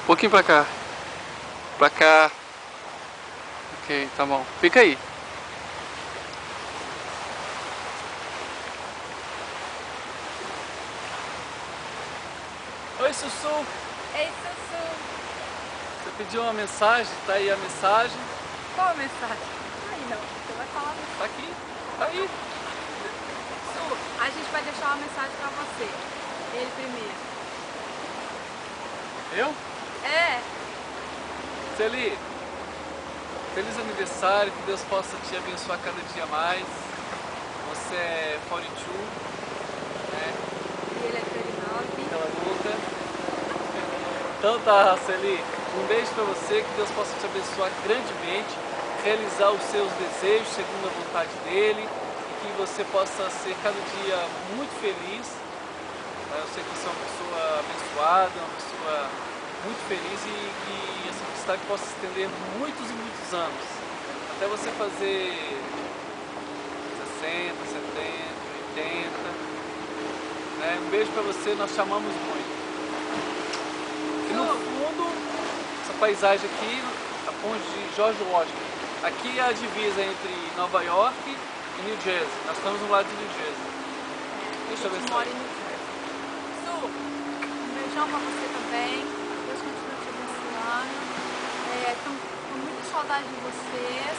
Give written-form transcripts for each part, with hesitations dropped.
Um pouquinho pra cá. Pra cá. Ok, tá bom. Fica aí. Oi, Sussu. Ei, Sussu. Você pediu uma mensagem, tá aí a mensagem. Qual a mensagem? Aí não, você vai falar a mensagem. Tá aqui, tá aí. Sussu, a gente vai deixar uma mensagem pra você. Ele primeiro. Eu? É. Celi, feliz aniversário, que Deus possa te abençoar cada dia mais. Você é 42, né? E ele é 39. Aquela luta. Então tá, Celi, um beijo pra você, que Deus possa te abençoar grandemente, realizar os seus desejos segundo a vontade dele, e que você possa ser cada dia muito feliz. Eu sei que você é uma pessoa abençoada, uma pessoa muito feliz e que essa felicidade possa se estender muitos e muitos anos. Até você fazer 60, 70, 80. Né? Um beijo pra você, nós te amamos muito. E no fundo, essa paisagem aqui, a ponte de George Washington. Aqui é a divisa entre Nova York e New Jersey. Nós estamos no lado de New Jersey. Deixa eu ver se mora em New Jersey. Su, um beijão pra você também. Deus continue te abençoando. Estamos com muita saudade de vocês.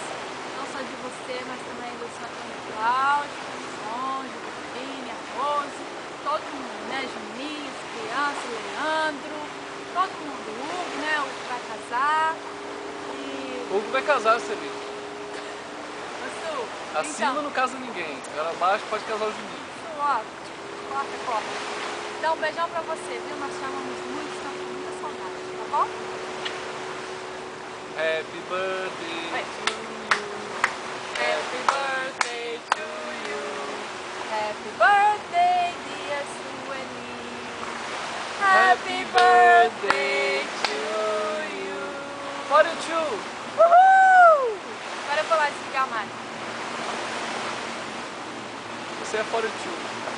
Não só de você, mas também do seu Antônio Cláudio, do Som, de Virginia, a Rose, todo mundo, né? Juninho, as crianças, Leandro, todo mundo. O Hugo, né? O Hugo vai casar. E... O Hugo vai casar, Celi. Su, Acima então, não casa ninguém. Ela abaixo pode casar o Juninho. Su, ó, corta. Então, um beijão pra você, viu? Nós te amamos muito, estamos com muita saudade, tá bom? Happy birthday Vai. to you. Happy birthday to you. Happy birthday, dear Sueli. Happy birthday to you. 42. Uhul! Agora eu vou lá desligar mais. Você é 42.